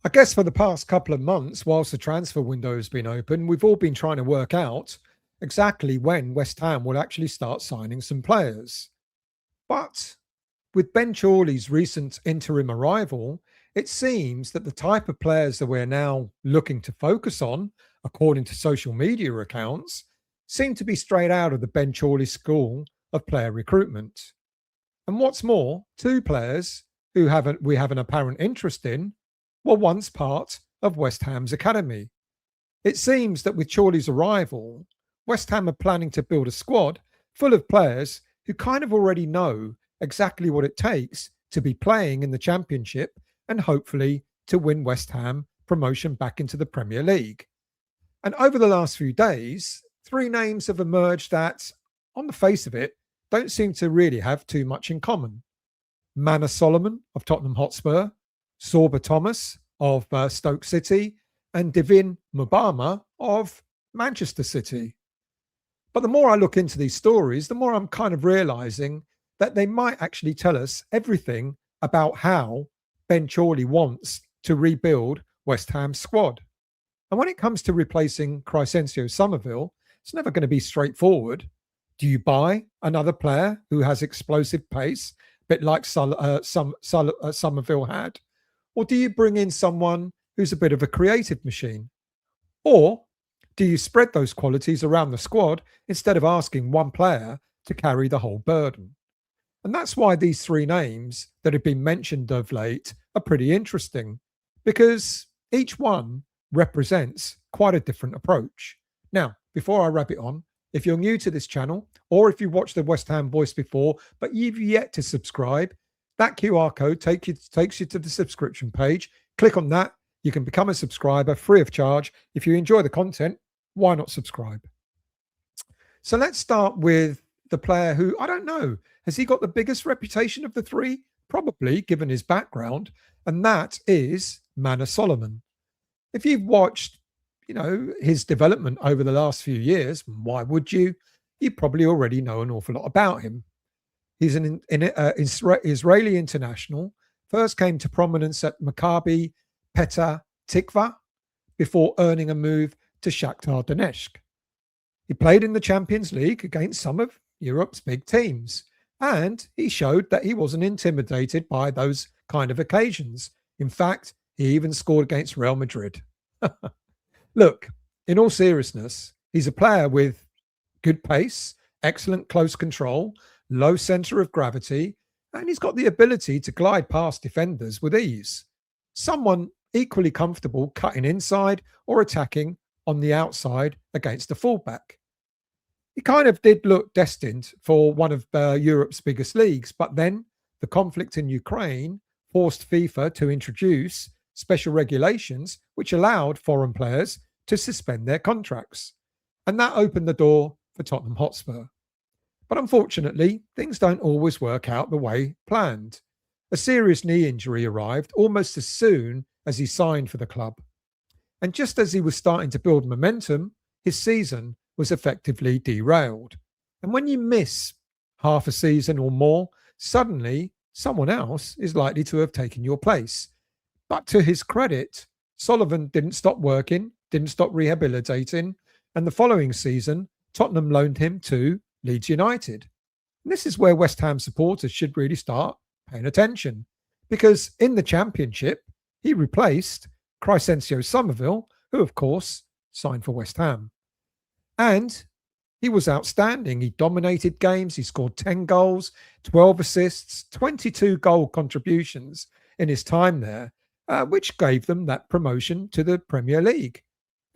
I guess for the past couple of months, whilst the transfer window has been open, we've all been trying to work out exactly when West Ham will actually start signing some players. But with Ben Chorley's recent interim arrival, it seems that the type of players that we're now looking to focus on, according to social media accounts, seem to be straight out of the Ben Chorley school of player recruitment. And what's more, two players we have an apparent interest in were once part of West Ham's academy. It seems that with Chorley's arrival, West Ham are planning to build a squad full of players who kind of already know exactly what it takes to be playing in the Championship and hopefully to win West Ham promotion back into the Premier League. And over the last few days, three names have emerged that, on the face of it, don't seem to really have too much in common. Manor Solomon of Tottenham Hotspur, Sorba Thomas of Stoke City, and Divin Mubama of Manchester City. But the more I look into these stories, the more I'm kind of realizing that they might actually tell us everything about how Ben Chorley wants to rebuild West Ham's squad. And when it comes to replacing Crysencio Summerville, it's never going to be straightforward. Do you buy another player who has explosive pace, a bit like Summerville had? Or do you bring in someone who's a bit of a creative machine? Or do you spread those qualities around the squad instead of asking one player to carry the whole burden? And that's why these three names that have been mentioned of late are pretty interesting, because each one represents quite a different approach. Now, before I wrap it on, if you're new to this channel, or if you've watched the West Ham Voice before, but you've yet to subscribe, that QR code takes you to the subscription page. Click on that. You can become a subscriber free of charge. If you enjoy the content, why not subscribe? So let's start with the player who, I don't know, has he got the biggest reputation of the three? Probably, given his background, and that is Manor Solomon. If you've watched, his development over the last few years, why would you? You probably already know an awful lot about him. He's an Israeli international, first came to prominence at Maccabi Petah Tikva before earning a move to Shakhtar Donetsk. He played in the Champions League against some of Europe's big teams, and he showed that he wasn't intimidated by those kind of occasions. In fact, he even scored against Real Madrid. Look, in all seriousness, he's a player with good pace, excellent close control, low center of gravity, and he's got the ability to glide past defenders with ease. Someone equally comfortable cutting inside or attacking on the outside against a fullback. He kind of did look destined for one of Europe's biggest leagues, but then the conflict in Ukraine forced FIFA to introduce special regulations which allowed foreign players to suspend their contracts. And that opened the door for Tottenham Hotspur. But unfortunately, things don't always work out the way planned. A serious knee injury arrived almost as soon as he signed for the club. And just as he was starting to build momentum, his season was effectively derailed. And when you miss half a season or more, suddenly someone else is likely to have taken your place. But to his credit, Solomon didn't stop working, didn't stop rehabilitating, and the following season, Tottenham loaned him to Leeds United. And this is where West Ham supporters should really start paying attention, because in the Championship, he replaced Crysencio Summerville, who, of course, signed for West Ham. And he was outstanding. He dominated games. He scored 10 goals, 12 assists, 22 goal contributions in his time there, which gave them that promotion to the Premier League.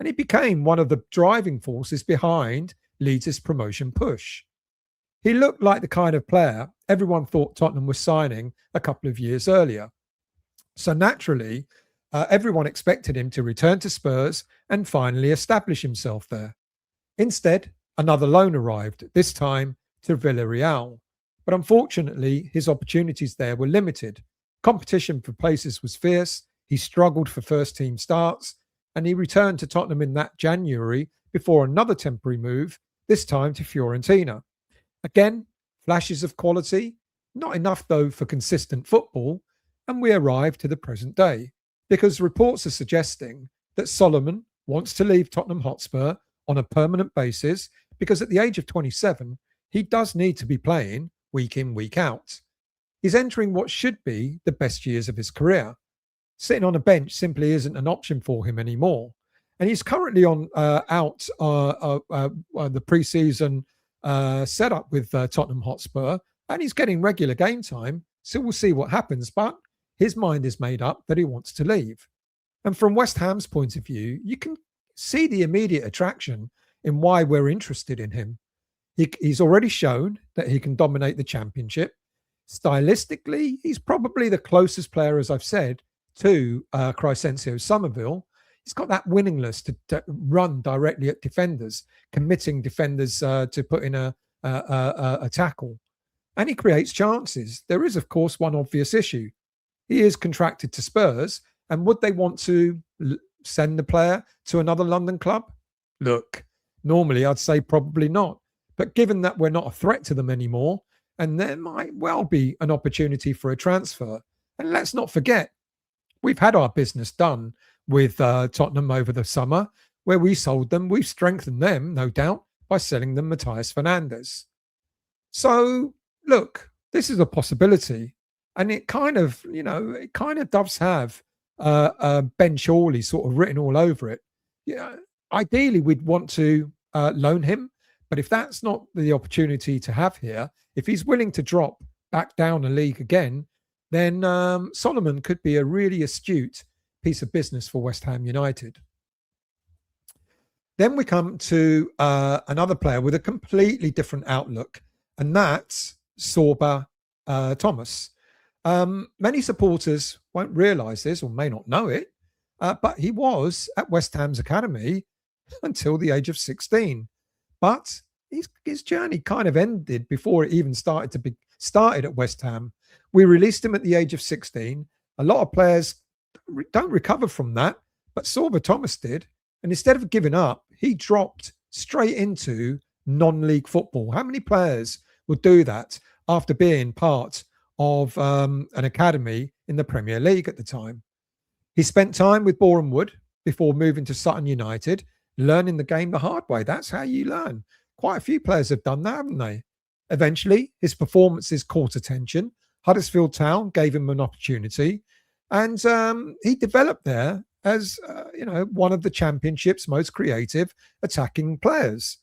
And he became one of the driving forces behind Leeds' promotion push. He looked like the kind of player everyone thought Tottenham was signing a couple of years earlier. So naturally, everyone expected him to return to Spurs and finally establish himself there. Instead, another loan arrived, this time to Villarreal. But unfortunately, his opportunities there were limited. Competition for places was fierce. He struggled for first-team starts, and he returned to Tottenham in that January before another temporary move, this time to Fiorentina. Again, flashes of quality, not enough though for consistent football, and we arrive to the present day. because reports are suggesting that Solomon wants to leave Tottenham Hotspur on a permanent basis because at the age of 27, he does need to be playing week in, week out. He's entering what should be the best years of his career. Sitting on a bench simply isn't an option for him anymore. And he's currently on the pre-season setup with Tottenham Hotspur, and he's getting regular game time. So we'll see what happens. But his mind is made up that he wants to leave. And from West Ham's point of view, you can see the immediate attraction in why we're interested in him. He's already shown that he can dominate the Championship. Stylistically, he's probably the closest player, as I've said, to Crescencio Summerville. He's got that willingness to run directly at defenders, committing defenders to put in a tackle. And he creates chances. There is, of course, one obvious issue. He is contracted to Spurs, and would they want to send the player to another London club? Look, normally I'd say probably not. But given that we're not a threat to them anymore, and there might well be an opportunity for a transfer. And let's not forget, we've had our business done with Tottenham over the summer, where we sold them. We've strengthened them, no doubt, by selling them Matthias Fernandes. So, look, this is a possibility. And it kind of, does have Ben Chorley sort of written all over it. Ideally, we'd want to loan him. But if that's not the opportunity to have here, if he's willing to drop back down a league again, then Solomon could be a really astute piece of business for West Ham United. Then we come to another player with a completely different outlook, and that's Sorba Thomas. Many supporters won't realise this or may not know it, but he was at West Ham's academy until the age of 16. But his journey kind of ended before it even started at West Ham. We released him at the age of 16. A lot of players don't recover from that, but Sorba Thomas did. And instead of giving up, he dropped straight into non-league football. How many players would do that after being part of an academy in the Premier League at the time? He spent time with Boreham Wood before moving to Sutton United, learning the game the hard way. That's how you learn. Quite a few players have done that, haven't they? Eventually, his performances caught attention. Huddersfield Town gave him an opportunity, and he developed there as one of the Championship's most creative attacking players.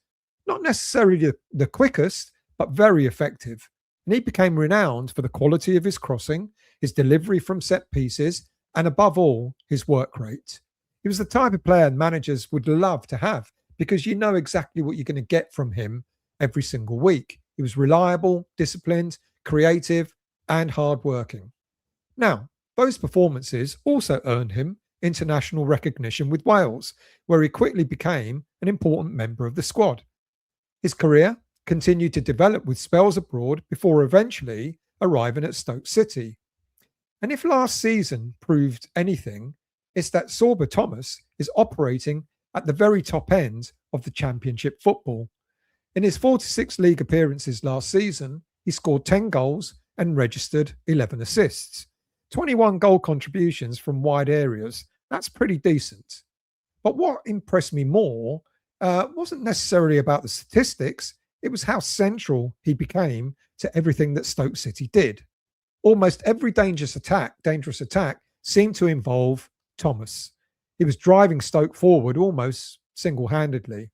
Not necessarily the quickest, but very effective. And he became renowned for the quality of his crossing, his delivery from set pieces, and above all, his work rate. He was the type of player managers would love to have because you know exactly what you're going to get from him every single week. He was reliable, disciplined, creative, and hardworking. Now, those performances also earned him international recognition with Wales, where he quickly became an important member of the squad. His career continued to develop with spells abroad before eventually arriving at Stoke City. And if last season proved anything, it's that Sorba Thomas is operating at the very top end of the Championship football. In his 46 league appearances last season, he scored 10 goals and registered 11 assists. 21 goal contributions from wide areas. That's pretty decent. But what impressed me more wasn't necessarily about the statistics. It was how central he became to everything that Stoke City did. Almost every dangerous attack seemed to involve Thomas. He was driving Stoke forward almost single-handedly.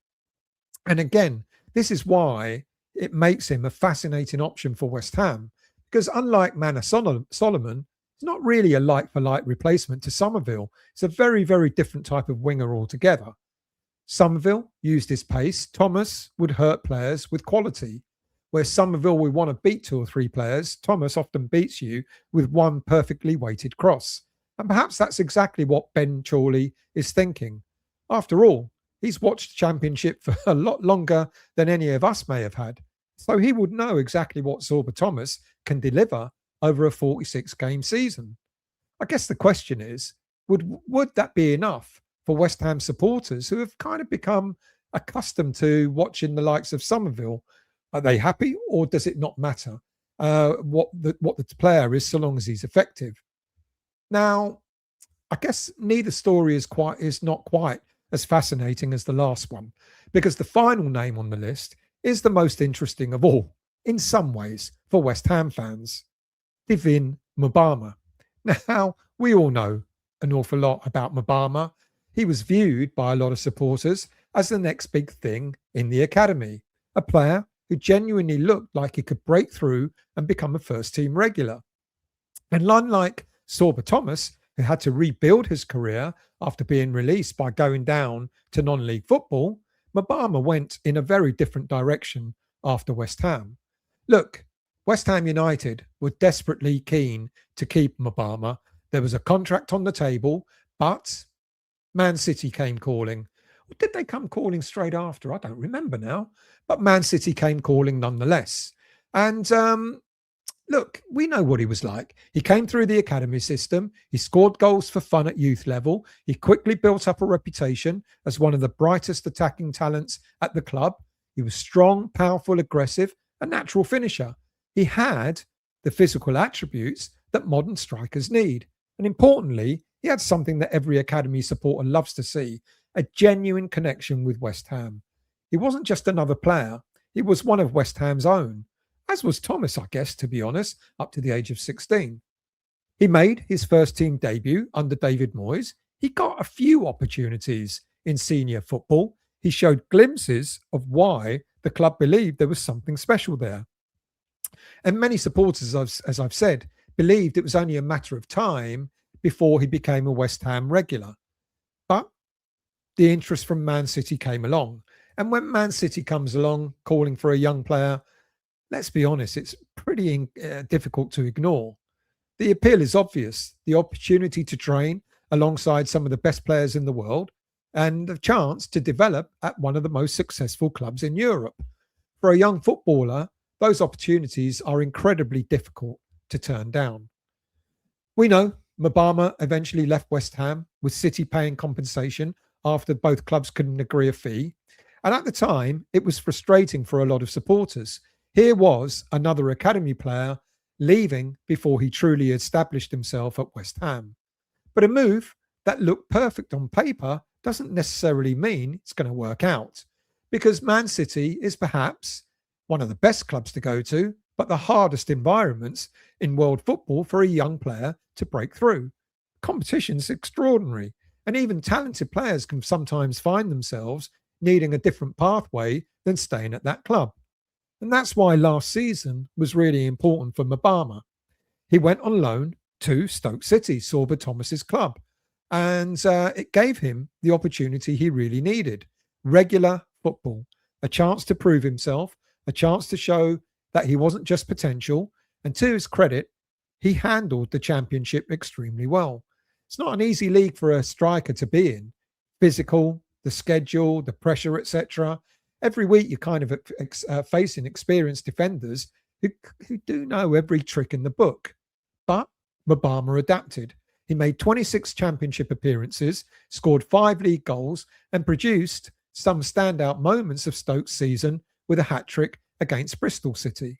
And again, this is why it makes him a fascinating option for West Ham, because unlike Manor Solomon, it's not really a like-for-like replacement to Summerville. It's a very, very different type of winger altogether. Summerville used his pace. Thomas would hurt players with quality. Where Summerville would want to beat 2 or 3 players, Thomas often beats you with one perfectly weighted cross. And perhaps that's exactly what Ben Chorley is thinking. After all, he's watched Championship for a lot longer than any of us may have had. So he would know exactly what Sorba Thomas can deliver over a 46-game season. I guess the question is, would that be enough for West Ham supporters who have kind of become accustomed to watching the likes of Summerville? Are they happy, or does it not matter what the player is so long as he's effective? Now, I guess neither story is not quite as fascinating as the last one, because the final name on the list is the most interesting of all, in some ways, for West Ham fans. Divin Mubama. Now, we all know an awful lot about Mubama. He was viewed by a lot of supporters as the next big thing in the academy, a player who genuinely looked like he could break through and become a first team regular. And unlike Sorba Thomas, who had to rebuild his career after being released by going down to non league football, Mubama went in a very different direction after West Ham. Look, West Ham United were desperately keen to keep Mubama. There was a contract on the table, but Man City came calling. Or did they come calling straight after? I don't remember now. But Man City came calling nonetheless. And look, we know what he was like. He came through the academy system. He scored goals for fun at youth level. He quickly built up a reputation as one of the brightest attacking talents at the club. He was strong, powerful, aggressive, a natural finisher. He had the physical attributes that modern strikers need. And importantly, he had something that every academy supporter loves to see, a genuine connection with West Ham. He wasn't just another player. He was one of West Ham's own, as was Thomas, I guess, to be honest, up to the age of 16. He made his first team debut under David Moyes. He got a few opportunities in senior football. He showed glimpses of why the club believed there was something special there. And many supporters, as I've said, believed it was only a matter of time before he became a West Ham regular. But the interest from Man City came along. And when Man City comes along calling for a young player, let's be honest, it's pretty difficult to ignore. The appeal is obvious. The opportunity to train alongside some of the best players in the world and the chance to develop at one of the most successful clubs in Europe. For a young footballer, those opportunities are incredibly difficult to turn down. We know Mubama eventually left West Ham with City paying compensation after both clubs couldn't agree a fee. And at the time, it was frustrating for a lot of supporters. Here was another academy player leaving before he truly established himself at West Ham. But a move that looked perfect on paper doesn't necessarily mean it's going to work out, because Man City is perhaps one of the best clubs to go to, but the hardest environments in world football for a young player to break through. Competition's extraordinary, and even talented players can sometimes find themselves needing a different pathway than staying at that club. And that's why last season was really important for Mubama. He went on loan to Stoke City, Sorba Thomas's club, and it gave him the opportunity he really needed. Regular football, a chance to prove himself, a chance to show that he wasn't just potential. And to his credit, he handled the championship extremely well. It's not an easy league for a striker to be in. Physical, the schedule, the pressure, etc. Every week you're kind of facing experienced defenders who do know every trick in the book. But Mubama adapted. He made 26 championship appearances, scored 5 league goals, and produced some standout moments of Stoke's season with a hat-trick against Bristol City.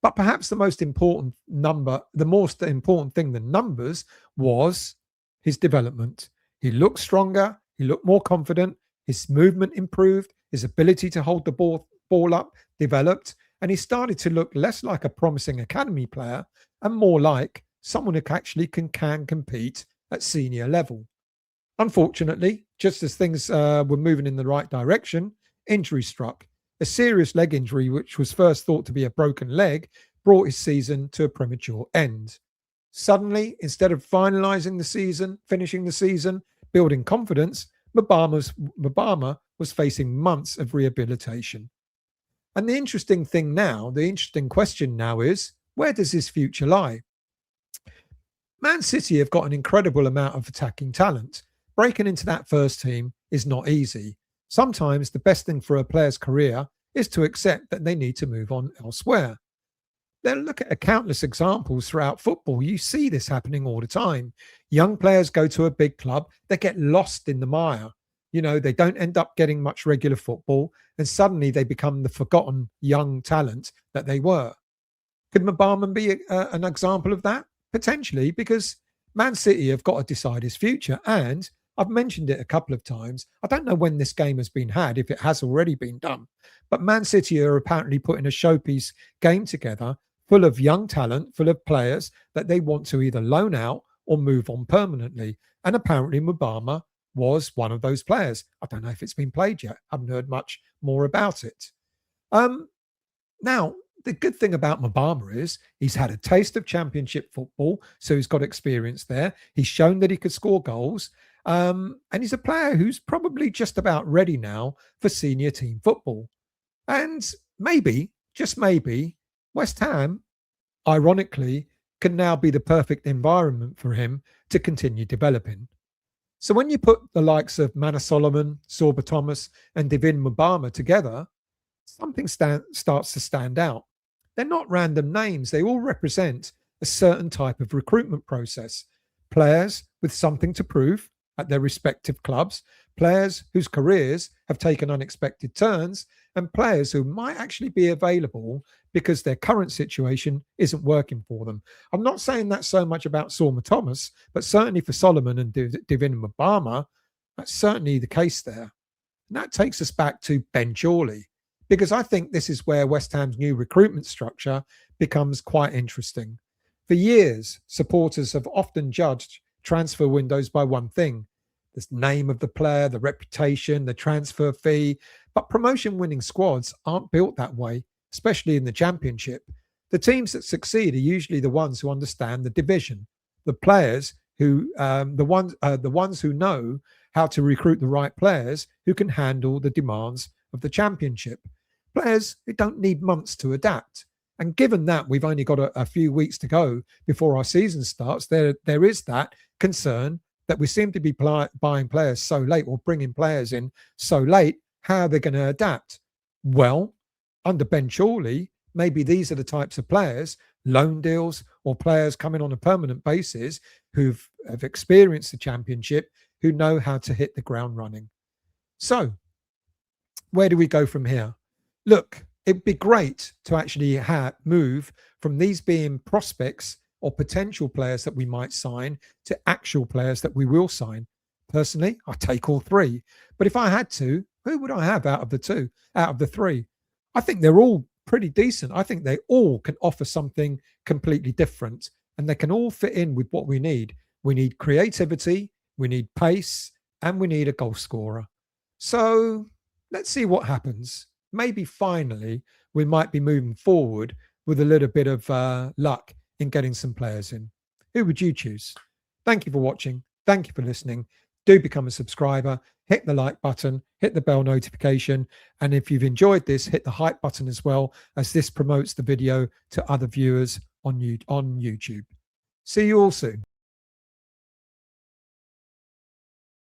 But perhaps the most important thing than numbers was his development. He looked stronger, he looked more confident, his movement improved, his ability to hold the ball up developed, and he started to look less like a promising academy player and more like someone who actually can compete at senior level. Unfortunately, just as things were moving in the right direction, injury struck. A serious leg injury, which was first thought to be a broken leg, brought his season to a premature end. Suddenly, instead of finalising the season, finishing the season, building confidence, Mubama was facing months of rehabilitation. And the interesting question now is, where does his future lie? Man City have got an incredible amount of attacking talent. Breaking into that first team is not easy. Sometimes the best thing for a player's career is to accept that they need to move on elsewhere. Then look at countless examples throughout football. You see this happening all the time. Young players go to a big club, they get lost in the mire. You know, they don't end up getting much regular football, and suddenly they become the forgotten young talent that they were. Could Mubama be an example of that? Potentially, because Man City have got to decide his future, and I've mentioned it a couple of times. I don't know when this game has been had, if it has already been done, but Man City are apparently putting a showpiece game together full of young talent, full of players that they want to either loan out or move on permanently. And apparently Mubama was one of those players. I don't know if it's been played yet. I haven't heard much more about it. Now, the good thing about Mubama is he's had a taste of championship football, so he's got experience there. He's shown that he could score goals. And he's a player who's probably just about ready now for senior team football. And maybe, just maybe, West Ham, ironically, can now be the perfect environment for him to continue developing. So when you put the likes of Manor Solomon, Sorba Thomas, and Divin Mubama together, something starts to stand out. They're not random names. They all represent a certain type of recruitment process. Players with something to prove at their respective clubs, players whose careers have taken unexpected turns, and players who might actually be available because their current situation isn't working for them. I'm not saying that so much about Sorba Thomas, but certainly for Solomon and Divin Mubama, that's certainly the case there. And that takes us back to Ben Chorley, because I think this is where West Ham's new recruitment structure becomes quite interesting. For years, supporters have often judged transfer windows by one thing: the name of the player, the reputation, the transfer fee. But promotion-winning squads aren't built that way, especially in the Championship. The teams that succeed are usually the ones who understand the division, the players who, the ones who know how to recruit the right players who can handle the demands of the Championship. Players who don't need months to adapt. And given that we've only got a few weeks to go before our season starts, there is that concern that we seem to be buying players so late, or bringing players in so late. How are they going to adapt? Well, under Ben Chorley, maybe these are the types of players, loan deals or players coming on a permanent basis who have experienced the Championship, who know how to hit the ground running. So where do we go from here? Look, it'd be great to actually move from these being prospects or potential players that we might sign to actual players that we will sign. Personally, I take all three. But if I had to, who would I have out of the three? I think they're all pretty decent. I think they all can offer something completely different, and they can all fit in with what we need. We need creativity, we need pace, and we need a goal scorer. So let's see what happens. Maybe finally we might be moving forward with a little bit of luck in getting some players in. Who would you choose? Thank you for watching. Thank you for listening. Do become a subscriber. Hit the like button, hit the bell notification. And if you've enjoyed this, hit the hype button as well, as this promotes the video to other viewers on YouTube. See you all soon.